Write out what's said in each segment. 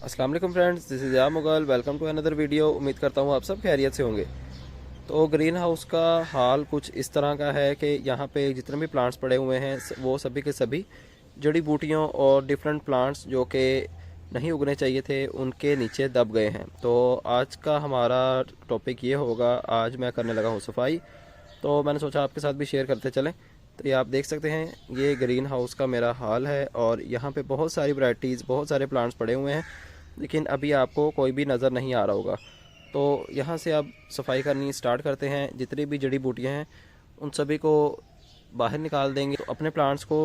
अस्सलाम वालेकुम friends, this is या Mughal. Welcome to another video. उम्मीद करता हूँ आप सब खैरियत से होंगे। तो ग्रीन हाउस का हाल कुछ इस तरह का है कि यहाँ पे जितने भी प्लांट्स पड़े हुए हैं वो सभी के सभी जड़ी बूटियों और डिफरेंट प्लांट्स जो कि नहीं उगने चाहिए थे उनके नीचे दब गए हैं। तो आज का हमारा टॉपिक ये होगा, आज मैं करने लगा हूँ सफाई। तो मैंने सोचा आपके साथ भी शेयर करते चलें। तो ये आप देख सकते हैं, ये ग्रीन हाउस का मेरा हाल है और यहाँ पे बहुत सारी वैरायटीज़, बहुत सारे प्लांट्स पड़े हुए हैं, लेकिन अभी आपको कोई भी नज़र नहीं आ रहा होगा। तो यहाँ से अब सफाई करनी स्टार्ट करते हैं। जितनी भी जड़ी बूटियाँ हैं उन सभी को बाहर निकाल देंगे। तो अपने प्लांट्स को,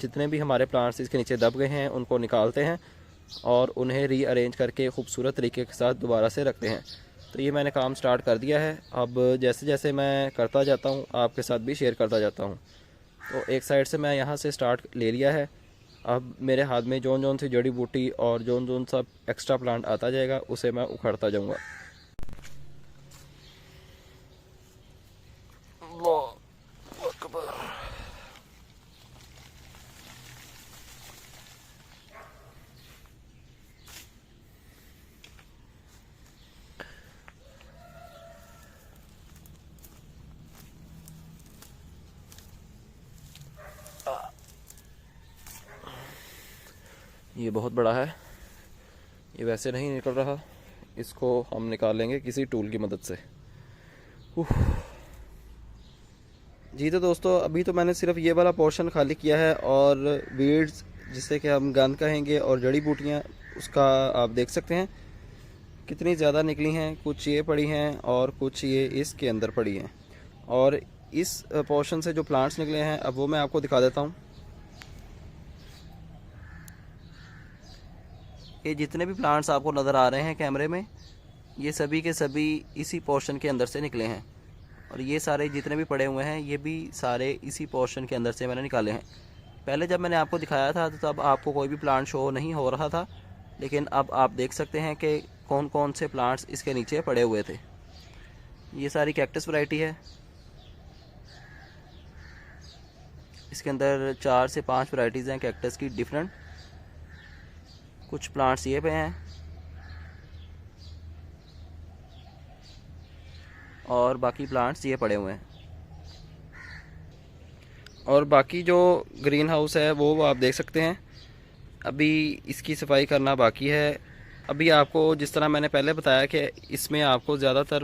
जितने भी हमारे प्लांट्स इसके नीचे दब गए हैं उनको निकालते हैं और उन्हें रीअरेंज करके खूबसूरत तरीके के साथ दोबारा से रखते हैं। तो ये मैंने काम स्टार्ट कर दिया है। अब जैसे जैसे मैं करता जाता हूँ आपके साथ भी शेयर करता जाता हूँ। तो एक साइड से मैं यहाँ से स्टार्ट ले लिया है। अब मेरे हाथ में जौन जौन सी जड़ी बूटी और जौन जौन सा एक्स्ट्रा प्लांट आता जाएगा उसे मैं उखाड़ता जाऊँगा। ये बहुत बड़ा है, ये वैसे नहीं निकल रहा, इसको हम निकालेंगे किसी टूल की मदद से। जी तो दोस्तों, अभी तो मैंने सिर्फ ये वाला पोर्शन खाली किया है और वीड्स, जिसे कि हम गंद कहेंगे, और जड़ी बूटियाँ, उसका आप देख सकते हैं कितनी ज़्यादा निकली हैं। कुछ ये पड़ी हैं और कुछ ये इसके अंदर पड़ी हैं। और इस पोर्शन से जो प्लांट्स निकले हैं अब वो मैं आपको दिखा देता हूँ। ये जितने भी प्लांट्स आपको नज़र आ रहे हैं कैमरे में, ये सभी के सभी इसी पोर्शन के अंदर से निकले हैं। और ये सारे जितने भी पड़े हुए हैं ये भी सारे इसी पोर्शन के अंदर से मैंने निकाले हैं। पहले जब मैंने आपको दिखाया था तो तब आपको कोई भी प्लांट शो नहीं हो रहा था, लेकिन अब आप देख सकते हैं कि कौन कौन से प्लांट्स इसके नीचे पड़े हुए थे। ये सारी कैक्टस वैरायटी है। इसके अंदर 4 से 5 वैरायटीज़ हैं कैक्टस की डिफरेंट। कुछ प्लांट्स ये पे हैं और बाकी प्लांट्स ये पड़े हुए हैं। और बाकी जो ग्रीन हाउस है वो आप देख सकते हैं, अभी इसकी सफाई करना बाकी है। अभी आपको जिस तरह मैंने पहले बताया कि इसमें आपको ज़्यादातर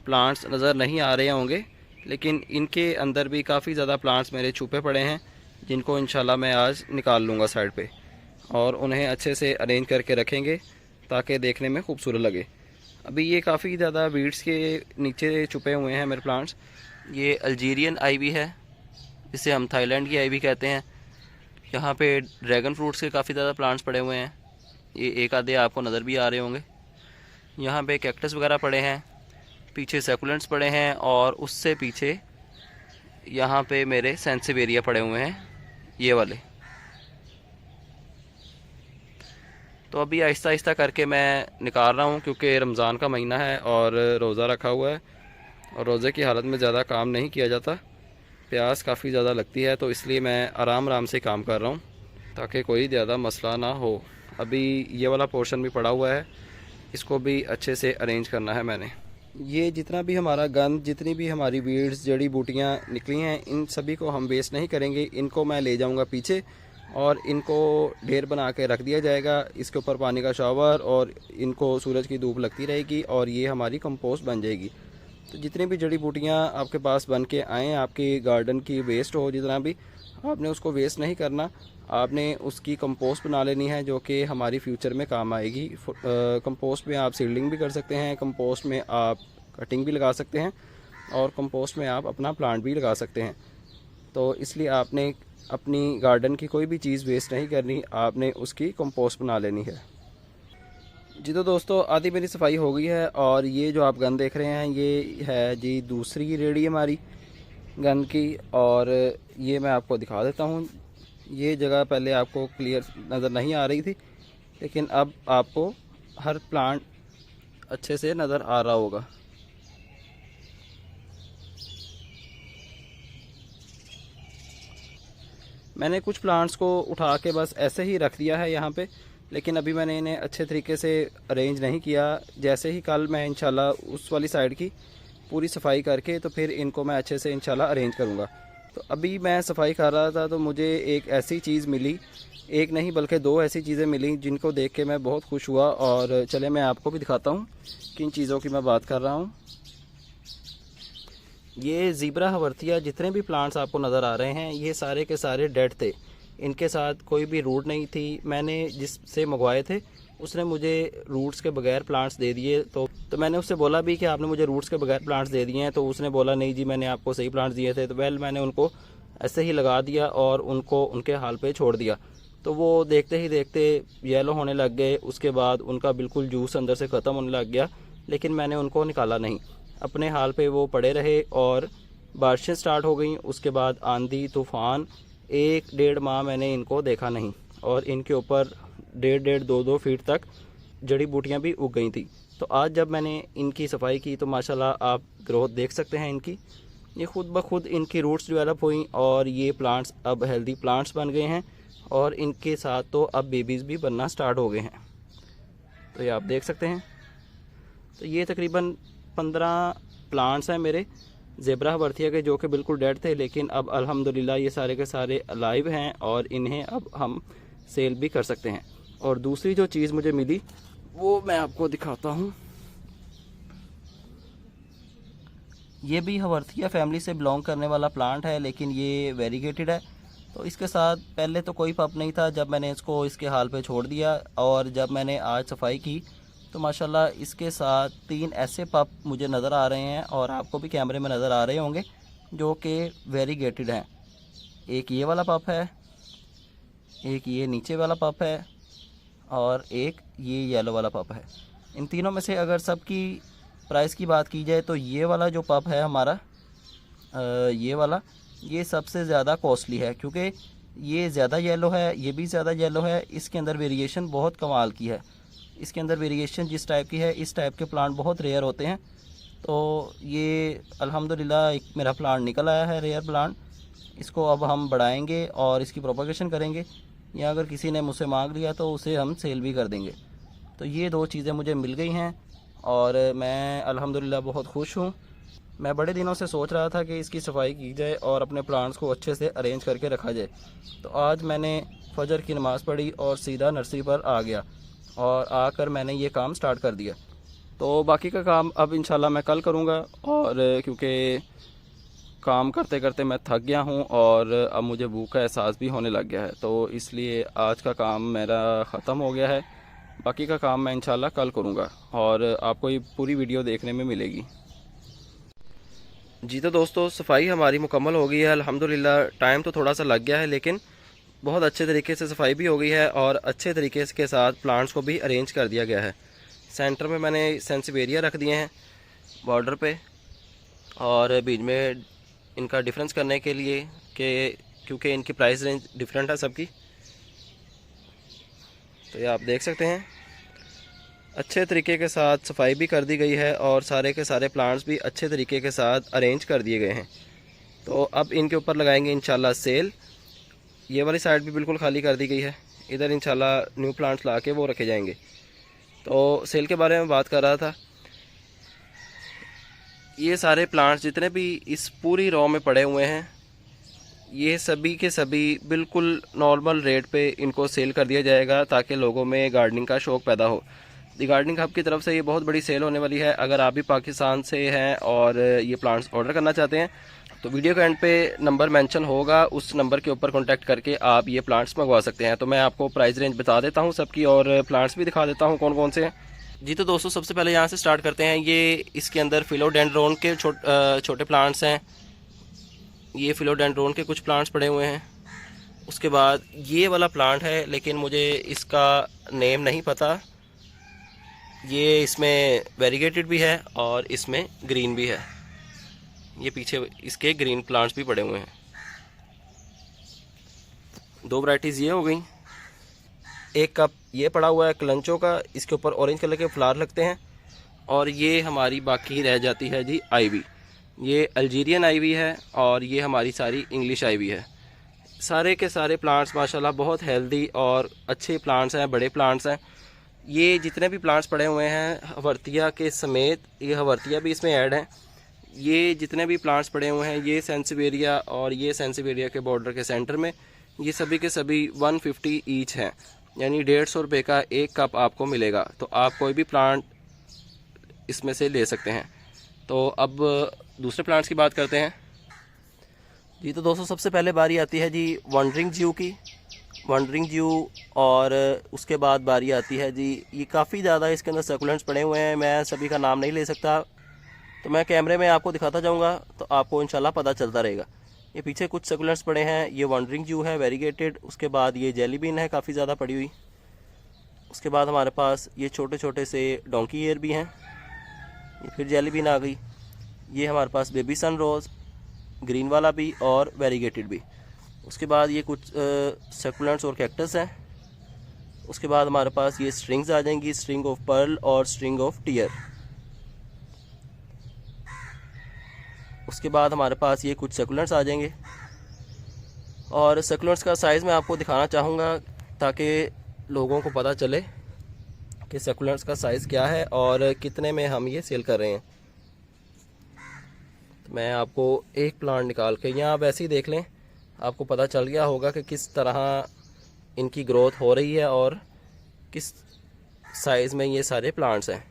प्लांट्स नज़र नहीं आ रहे होंगे, लेकिन इनके अंदर भी काफ़ी ज़्यादा प्लांट्स मेरे छुपे पड़े हैं, जिनको इंशाल्लाह मैं आज निकाल लूँगा साइड पे, और उन्हें अच्छे से अरेंज करके रखेंगे ताकि देखने में खूबसूरत लगे। अभी ये काफ़ी ज़्यादा वीड्स के नीचे छुपे हुए हैं मेरे प्लांट्स। ये अल्जीरियन आईवी है, जिसे हम थाईलैंड की आईवी कहते हैं। यहाँ पे ड्रैगन फ्रूट्स के काफ़ी ज़्यादा प्लांट्स पड़े हुए हैं, ये एक आधे आपको नज़र भी आ रहे होंगे। यहाँ पे कैक्टस वगैरह पड़े हैं, पीछे सैकुलेंट्स पड़े हैं, और उससे पीछे यहाँ पे मेरे सेंसिवेरिया पड़े हुए हैं, ये वाले। तो अभी आहिस्ता आहिस्ता करके मैं निकाल रहा हूँ, क्योंकि रमज़ान का महीना है और रोज़ा रखा हुआ है, और रोज़े की हालत में ज़्यादा काम नहीं किया जाता, प्यास काफ़ी ज़्यादा लगती है, तो इसलिए मैं आराम आराम से काम कर रहा हूँ ताकि कोई ज़्यादा मसला ना हो। अभी ये वाला पोर्शन भी पड़ा हुआ है, इसको भी अच्छे से अरेंज करना है मैंने। ये जितना भी हमारा गंद, जितनी भी हमारी वीड्स, जड़ी बूटियाँ निकली हैं, इन सभी को हम वेस्ट नहीं करेंगे। इनको मैं ले जाऊँगा पीछे और इनको ढेर बना के रख दिया जाएगा। इसके ऊपर पानी का शावर और इनको सूरज की धूप लगती रहेगी और ये हमारी कंपोस्ट बन जाएगी। तो जितनी भी जड़ी बूटियाँ आपके पास बन के आएँ, आपके गार्डन की वेस्ट हो जितना भी, आपने उसको वेस्ट नहीं करना, आपने उसकी कंपोस्ट बना लेनी है, जो कि हमारी फ्यूचर में काम आएगी। कंपोस्ट में आप सीडलिंग भी कर सकते हैं, कंपोस्ट में आप कटिंग भी लगा सकते हैं, और कंपोस्ट में आप अपना प्लांट भी लगा सकते हैं। तो इसलिए आपने अपनी गार्डन की कोई भी चीज़ वेस्ट नहीं करनी, आपने उसकी कंपोस्ट बना लेनी है। जी तो दोस्तों, आधी मेरी सफाई हो गई है, और ये जो आप गंद देख रहे हैं ये है जी दूसरी रेडी हमारी गंद की। और ये मैं आपको दिखा देता हूँ। ये जगह पहले आपको क्लियर नज़र नहीं आ रही थी, लेकिन अब आपको हर प्लांट अच्छे से नज़र आ रहा होगा। मैंने कुछ प्लांट्स को उठा के बस ऐसे ही रख दिया है यहाँ पे, लेकिन अभी मैंने इन्हें अच्छे तरीके से अरेंज नहीं किया। जैसे ही कल मैं इंशाल्लाह उस वाली साइड की पूरी सफाई करके तो फिर इनको मैं अच्छे से इंशाल्लाह अरेंज करूँगा। तो अभी मैं सफाई कर रहा था तो मुझे एक ऐसी चीज़ मिली, एक नहीं बल्कि दो ऐसी चीज़ें मिली जिनको देख के मैं बहुत खुश हुआ। और चले मैं आपको भी दिखाता हूँ किन चीज़ों की मैं बात कर रहा हूँ। ये ज़ीब्रा हवर्थिया जितने भी प्लांट्स आपको नज़र आ रहे हैं ये सारे के सारे डेड थे, इनके साथ कोई भी रूट नहीं थी। मैंने जिससे मंगवाए थे उसने मुझे रूट्स के बगैर प्लांट्स दे दिए। तो मैंने उससे बोला भी कि आपने मुझे रूट्स के बगैर प्लांट्स दे दिए हैं, तो उसने बोला नहीं जी मैंने आपको सही प्लांट्स दिए थे। तो मैंने उनको ऐसे ही लगा दिया और उनको उनके हाल पे छोड़ दिया। तो वो देखते ही देखते येलो होने लग गए, उसके बाद उनका बिल्कुल जूस अंदर से ख़त्म होने लग गया। लेकिन मैंने उनको निकाला नहीं, अपने हाल पे वो पड़े रहे और बारिशें स्टार्ट हो गई। उसके बाद आंधी तूफ़ान, 1-1.5 माह मैंने इनको देखा नहीं और इनके ऊपर 1.5-1.5 2-2 फीट तक जड़ी बूटियाँ भी उग गई थी। तो आज जब मैंने इनकी सफाई की तो माशाल्लाह आप ग्रोथ देख सकते हैं इनकी। ये खुद ब खुद इनकी रूट्स डेवलप हुई और ये प्लांट्स अब हेल्दी प्लांट्स बन गए हैं और इनके साथ तो अब बेबीज़ भी बनना स्टार्ट हो गए हैं। तो ये आप देख सकते हैं। तो ये तकरीबन 15 प्लांट्स हैं मेरे ज़ेब्रा हवर्थिया के जो कि बिल्कुल डेड थे, लेकिन अब अल्हम्दुलिल्लाह ये सारे के सारे अलाइव हैं और इन्हें अब हम सेल भी कर सकते हैं। और दूसरी जो चीज़ मुझे मिली वो मैं आपको दिखाता हूँ। ये भी हवर्थिया फैमिली से बिलोंग करने वाला प्लांट है, लेकिन ये वेरीगेटेड है। तो इसके साथ पहले तो कोई पप नहीं था जब मैंने इसको इसके हाल पे छोड़ दिया, और जब मैंने आज सफाई की तो माशाल्लाह इसके साथ 3 ऐसे पप मुझे नज़र आ रहे हैं और आपको भी कैमरे में नज़र आ रहे होंगे जो कि वेरीगेटेड हैं। एक ये वाला पप है, एक ये नीचे वाला पप है और एक ये येलो वाला पप है। इन तीनों में से अगर सबकी प्राइस की बात की जाए तो ये वाला जो पप है हमारा ये वाला ये सबसे ज़्यादा कॉस्टली है, क्योंकि ये ज़्यादा येलो है, ये भी ज़्यादा येलो है। इसके अंदर वेरिएशन बहुत कमाल की है। इसके अंदर वेरिएशन जिस टाइप की है, इस टाइप के प्लांट बहुत रेयर होते हैं। तो ये अल्हम्दुलिल्लाह एक मेरा प्लांट निकल आया है, रेयर प्लांट। इसको अब हम बढ़ाएंगे और इसकी प्रोपगेशन करेंगे, या अगर किसी ने मुझसे मांग लिया तो उसे हम सेल भी कर देंगे। तो ये 2 चीज़ें मुझे मिल गई हैं और मैं अल्हम्दुलिल्लाह बहुत खुश हूँ। मैं बड़े दिनों से सोच रहा था कि इसकी सफाई की जाए और अपने प्लांट्स को अच्छे से अरेंज करके रखा जाए। तो आज मैंने फजर की नमाज़ पढ़ी और सीधा नर्सरी पर आ गया और आकर मैंने ये काम स्टार्ट कर दिया। तो बाकी का काम अब इंशाल्लाह मैं कल करूँगा, और क्योंकि काम करते करते मैं थक गया हूँ और अब मुझे भूख का एहसास भी होने लग गया है, तो इसलिए आज का काम मेरा ख़त्म हो गया है। बाकी का काम मैं इंशाल्लाह कल करूँगा और आपको ये पूरी वीडियो देखने में मिलेगी। जी तो दोस्तों, सफाई हमारी मुकम्मल हो गई है अल्हम्दुलिल्लाह। टाइम तो थोड़ा सा लग गया है लेकिन बहुत अच्छे तरीके से सफाई भी हो गई है और अच्छे तरीके के साथ प्लांट्स को भी अरेंज कर दिया गया है। सेंटर में मैंने सेंसिवेरिया रख दिए हैं बॉर्डर पे, और बीच में इनका डिफरेंस करने के लिए कि क्योंकि इनकी प्राइस रेंज डिफरेंट है सबकी। तो ये आप देख सकते हैं अच्छे तरीके के साथ सफाई भी कर दी गई है और सारे के सारे प्लांट्स भी अच्छे तरीके के साथ अरेंज कर दिए गए हैं। तो अब इनके ऊपर लगाएंगे इंशाल्लाह सेल। ये वाली साइड भी बिल्कुल खाली कर दी गई है, इधर इंशाल्लाह न्यू प्लांट्स ला के वो रखे जाएंगे। तो सेल के बारे में बात कर रहा था। ये सारे प्लांट्स जितने भी इस पूरी रॉ में पड़े हुए हैं, ये सभी के सभी बिल्कुल नॉर्मल रेट पे इनको सेल कर दिया जाएगा ताकि लोगों में गार्डनिंग का शौक़ पैदा हो। दी गार्डनिंग हब की तरफ से ये बहुत बड़ी सेल होने वाली है। अगर आप भी पाकिस्तान से हैं और ये प्लांट्स ऑर्डर करना चाहते हैं तो वीडियो के एंड पे नंबर मेंशन होगा, उस नंबर के ऊपर कांटेक्ट करके आप ये प्लांट्स मंगवा सकते हैं। तो मैं आपको प्राइस रेंज बता देता हूँ सबकी और प्लांट्स भी दिखा देता हूँ कौन कौन से हैं। जी तो दोस्तों, सबसे पहले यहाँ से स्टार्ट करते हैं। ये इसके अंदर फिलोडेंड्रोन के छोटे प्लांट्स हैं। ये फिलोडेंड्रोन के कुछ प्लांट्स पड़े हुए हैं। उसके बाद ये वाला प्लांट है लेकिन मुझे इसका नेम नहीं पता। ये इसमें वेरीगेटेड भी है और इसमें ग्रीन भी है। ये पीछे इसके ग्रीन प्लांट्स भी पड़े हुए हैं। 2 वैरायटीज़ ये हो गई। एक कप ये पड़ा हुआ है कलंचो का, इसके ऊपर ऑरेंज कलर के फ्लावर लगते हैं। और ये हमारी बाकी रह जाती है जी आईवी। ये अल्जीरियन आईवी है और ये हमारी सारी इंग्लिश आईवी है। सारे के सारे प्लांट्स माशाल्लाह बहुत हेल्दी और अच्छे प्लांट्स हैं, बड़े प्लांट्स हैं। ये जितने भी प्लांट्स पड़े हुए हैं हवर्तिया के समेत, ये हवर्तिया भी इसमें ऐड है। ये जितने भी प्लांट्स पड़े हुए हैं, ये सेंसिवेरिया और ये सेंसिवेरिया के बॉर्डर के सेंटर में, ये सभी के सभी 150 ईच हैं, यानी 150 रुपये का एक कप आपको मिलेगा। तो आप कोई भी प्लांट इसमें से ले सकते हैं। तो अब दूसरे प्लांट्स की बात करते हैं जी। तो दोस्तों सबसे पहले बारी आती है जी वंडरिंग ज्यू की, वंडरिंग ज्यू। और उसके बाद बारी आती है जी, ये काफ़ी ज़्यादा इसके अंदर सर्कुलेंट्स पड़े हुए हैं, मैं सभी का नाम नहीं ले सकता, तो मैं कैमरे में आपको दिखाता जाऊंगा तो आपको इंशाल्लाह पता चलता रहेगा। ये पीछे कुछ सर्कुलेंट्स पड़े हैं, ये वंडरिंग ज्यू है वेरीगेटेड। उसके बाद ये जेली बीन है काफ़ी ज़्यादा पड़ी हुई। उसके बाद हमारे पास ये छोटे छोटे से डोंकी ईयर भी हैं, ये फिर जेली बीन आ गई। ये हमारे पास बेबी सन रोज़, ग्रीन वाला भी और वेरीगेटेड भी। उसके बाद ये कुछ सक्युलेंट्स और कैक्टस हैं। उसके बाद हमारे पास ये स्ट्रिंग्स आ जाएंगी, स्ट्रिंग ऑफ पर्ल और स्ट्रिंग ऑफ टीयर। उसके बाद हमारे पास ये कुछ सक्युलेंट्स आ जाएंगे। और सक्युलेंट्स का साइज़ मैं आपको दिखाना चाहूँगा ताकि लोगों को पता चले कि सक्युलेंट्स का साइज़ क्या है और कितने में हम ये सेल कर रहे हैं। तो मैं आपको एक प्लांट निकाल के, यहाँ वैसे ही देख लें, आपको पता चल गया होगा कि किस तरह इनकी ग्रोथ हो रही है और किस साइज़ में ये सारे प्लांट्स हैं।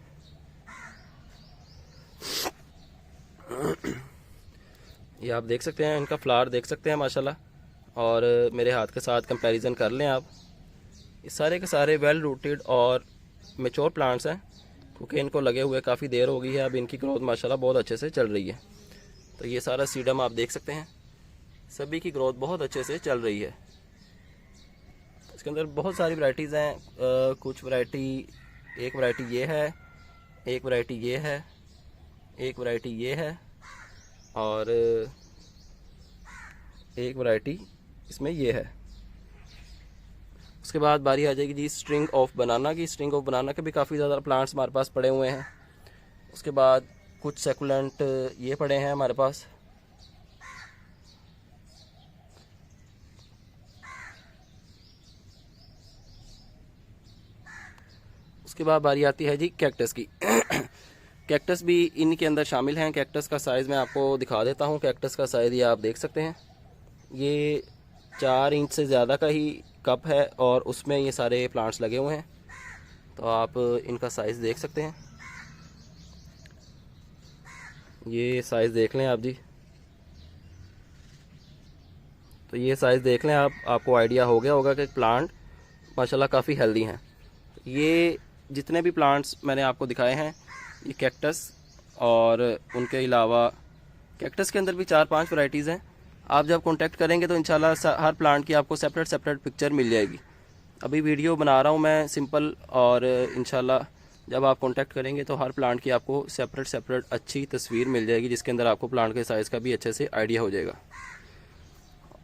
ये आप देख सकते हैं, इनका फ्लावर देख सकते हैं माशाल्लाह। और मेरे हाथ के साथ कंपैरिजन कर लें आप। ये सारे के सारे वेल रूटेड और मैच्योर प्लांट्स हैं, क्योंकि इनको लगे हुए काफ़ी देर हो गई है। अब इनकी ग्रोथ माशाल्लाह बहुत अच्छे से चल रही है। तो ये सारा सीडम आप देख सकते हैं, सभी की ग्रोथ बहुत अच्छे से चल रही है। इसके अंदर बहुत सारी वैरायटीज़ हैं। कुछ वैरायटी, एक वैरायटी ये है, एक वैरायटी ये है, एक वैरायटी ये है और एक वैरायटी इसमें ये है। उसके बाद बारी आ जाएगी जी स्ट्रिंग ऑफ बनाना की। स्ट्रिंग ऑफ बनाना के भी काफ़ी ज़्यादा प्लांट्स हमारे पास पड़े हुए हैं। उसके बाद कुछ सेकुलेंट ये पड़े हैं हमारे पास। उसके बाद बारी आती है जी कैक्टस की। कैक्टस भी इनके अंदर शामिल हैं। कैक्टस का साइज़ मैं आपको दिखा देता हूँ। कैक्टस का साइज़ ये आप देख सकते हैं, ये 4 इंच से ज़्यादा का ही कप है और उसमें ये सारे प्लांट्स लगे हुए हैं। तो आप इनका साइज़ देख सकते हैं, ये साइज़ देख लें आप जी। तो ये साइज़ देख लें आप, आपको आइडिया हो गया होगा कि प्लांट माशाल्लाह काफ़ी हेल्दी हैं। ये जितने भी प्लांट्स मैंने आपको दिखाए हैं, ये कैक्टस और उनके अलावा कैक्टस के अंदर भी 4-5 वैरायटीज़ हैं। आप जब कांटेक्ट करेंगे तो इंशाल्लाह हर प्लांट की आपको सेपरेट सेपरेट पिक्चर मिल जाएगी। अभी वीडियो बना रहा हूँ मैं सिंपल, और इंशाल्लाह जब आप कांटेक्ट करेंगे तो हर प्लांट की आपको सेपरेट सेपरेट अच्छी तस्वीर मिल जाएगी, जिसके अंदर आपको प्लांट के साइज़ का भी अच्छे से आइडिया हो जाएगा।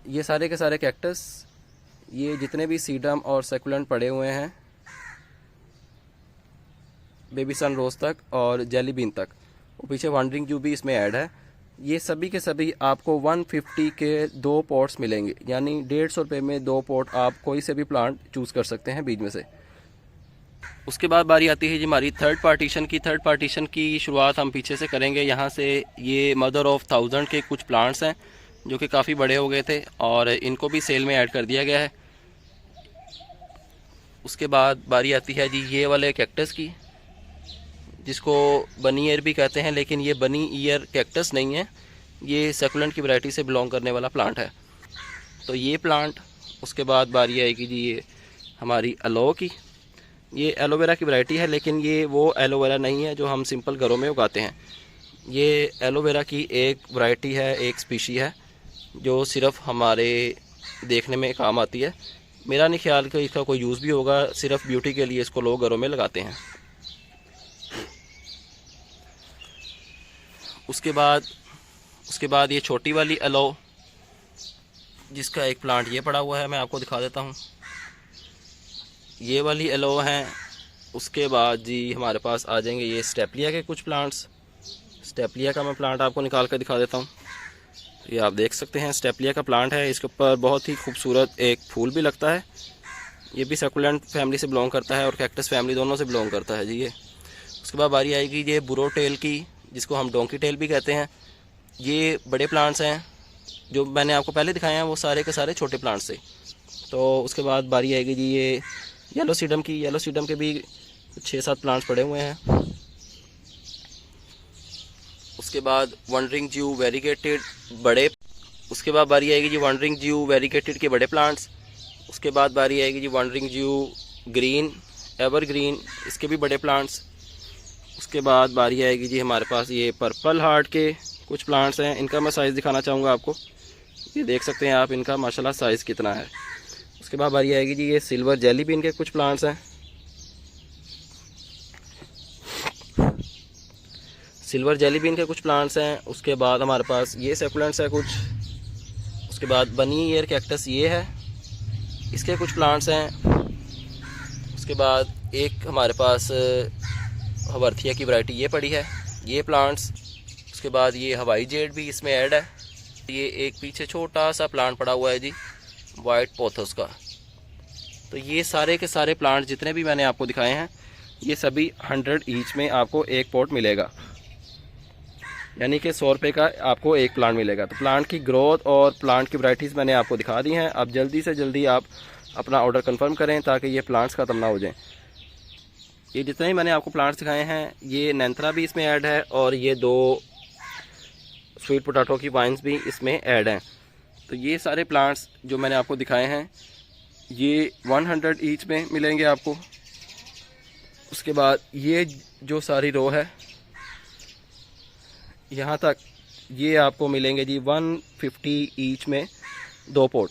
ये सारे के सारे कैक्टस, ये जितने भी सीडम और सेकुलेंट पड़े हुए हैं, बेबी सन रोज़ तक और जेली बीन तक, वो पीछे वंडरिंग ज्यू भी इसमें ऐड है, ये सभी के सभी आपको 150 के 2 पॉट्स मिलेंगे, यानी 150 रुपये में 2 पॉट आप कोई से भी प्लांट चूज़ कर सकते हैं बीज में से। उसके बाद बारी आती है जी हमारी थर्ड पार्टीशन की। थर्ड पार्टीशन की शुरुआत हम पीछे से करेंगे। यहाँ से ये मदर ऑफ 1000 के कुछ प्लांट्स हैं जो कि काफ़ी बड़े हो गए थे और इनको भी सेल में ऐड कर दिया गया है। उसके बाद बारी आती है जी ये वाले कैक्टस की, जिसको बनी ईयर भी कहते हैं, लेकिन ये बनी ईयर कैक्टस नहीं है, ये सेकुलेंट की वैरायटी से बिलोंग करने वाला प्लांट है। तो ये प्लांट। उसके बाद बारी आएगी जी ये हमारी अलो की। ये एलोवेरा की वैरायटी है, लेकिन ये वो एलोवेरा नहीं है जो हम सिंपल घरों में उगाते हैं। ये एलोवेरा की एक वैरायटी है, एक स्पीशी है जो सिर्फ हमारे देखने में काम आती है। मेरा नहीं ख्याल कि इसका कोई यूज़ भी होगा, सिर्फ ब्यूटी के लिए इसको लोग घरों में लगाते हैं। उसके बाद ये छोटी वाली एलो, जिसका एक प्लांट ये पड़ा हुआ है, मैं आपको दिखा देता हूँ। ये वाली एलो हैं। उसके बाद जी हमारे पास आ जाएंगे ये स्टेपलिया के कुछ प्लांट्स। स्टेपलिया का मैं प्लांट आपको निकाल कर दिखा देता हूँ। ये आप देख सकते हैं स्टेपलिया का प्लांट है। इसके ऊपर बहुत ही खूबसूरत एक फूल भी लगता है। ये भी सकुलेंट फैमिली से बिलोंग करता है और कैक्टस फैमिली दोनों से बिलोंग करता है जी ये। उसके बाद बारी आएगी ये बुरो टेल की, जिसको हम डोंकी टेल भी कहते हैं। ये बड़े प्लांट्स हैं, जो मैंने आपको पहले दिखाए हैं वो सारे के सारे छोटे प्लांट्स थे। तो उसके बाद बारी आएगी जी ये येलो सीडम की। येलो सीडम के भी 6-7 प्लांट्स पड़े हुए हैं। उसके बाद वंडरिंग ज्यू वेरीगेटेड बड़े। उसके बाद बारी आएगी जी वंडरिंग ज्यू वेरीगेटेड के बड़े प्लांट्स। उसके बाद बारी आएगी जी वंडरिंग ज्यू ग्रीन एवरग्रीन, इसके भी बड़े प्लांट्स। उसके बाद बारी आएगी जी हमारे पास ये पर्पल हार्ट के कुछ प्लांट्स हैं। इनका मैं साइज़ दिखाना चाहूँगा आपको। ये देख सकते हैं आप इनका माशाल्लाह साइज़ कितना है। उसके बाद बारी आएगी जी ये सिल्वर जेली बीन के कुछ प्लांट्स हैं। सिल्वर जेली बीन के कुछ प्लांट्स हैं। उसके बाद हमारे पास ये सेकुलेंट्स है कुछ। उसके बाद बनी ईयर कैक्टस ये है, इसके कुछ प्लांट्स हैं। उसके बाद एक हमारे पास हवर्थिया की वैरायटी ये पड़ी है, ये प्लांट्स। उसके बाद ये हवाई जेड भी इसमें ऐड है। ये एक पीछे छोटा सा प्लांट पड़ा हुआ है जी वाइट पोथोस का। तो ये सारे के सारे प्लांट जितने भी मैंने आपको दिखाए हैं ये सभी 100 ईच में आपको एक पॉट मिलेगा, यानी कि 100 रुपये का आपको एक प्लांट मिलेगा। तो प्लांट की ग्रोथ और प्लांट की वैरायटीज़ मैंने आपको दिखा दी हैं। अब जल्दी से जल्दी आप अपना ऑर्डर कंफर्म करें ताकि ये प्लांट्स ख़त्म ना हो जाएं। ये जितने ही मैंने आपको प्लांट्स दिखाए हैं ये नैंथरा भी इसमें ऐड है और ये 2 स्वीट पोटैटो की वाइन्स भी इसमें ऐड हैं। तो ये सारे प्लांट्स जो मैंने आपको दिखाए हैं ये 100 ईच में मिलेंगे आपको। उसके बाद ये जो सारी रो है यहाँ तक ये आपको मिलेंगे जी 150 ईच में 2 पोट,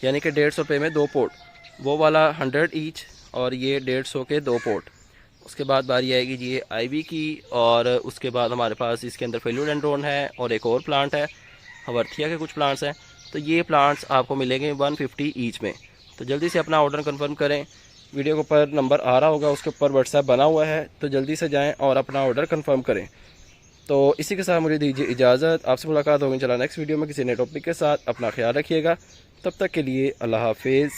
यानी कि 150 रुपये में 2 पोट। वो वाला 100 ईच और ये 150 के 2 पोट। उसके बाद बारी आएगी जी ये आईवी की और उसके बाद हमारे पास इसके अंदर फिलोडेंड्रोन है और एक और प्लांट है, हवर्थिया के कुछ प्लांट्स हैं। तो ये प्लांट्स आपको मिलेंगे 150 ईच में। तो जल्दी से अपना ऑर्डर कंफर्म करें। वीडियो के ऊपर नंबर आ रहा होगा, उसके ऊपर व्हाट्सएप बना हुआ है, तो जल्दी से जाएँ और अपना ऑर्डर कंफर्म करें। तो इसी के साथ मुझे दीजिए इजाज़त। आपसे मुलाकात होगी इंशाल्लाह नेक्स्ट वीडियो में किसी नए टॉपिक के साथ। अपना ख्याल रखिएगा। तब तक के लिए अल्लाह हाफिज़।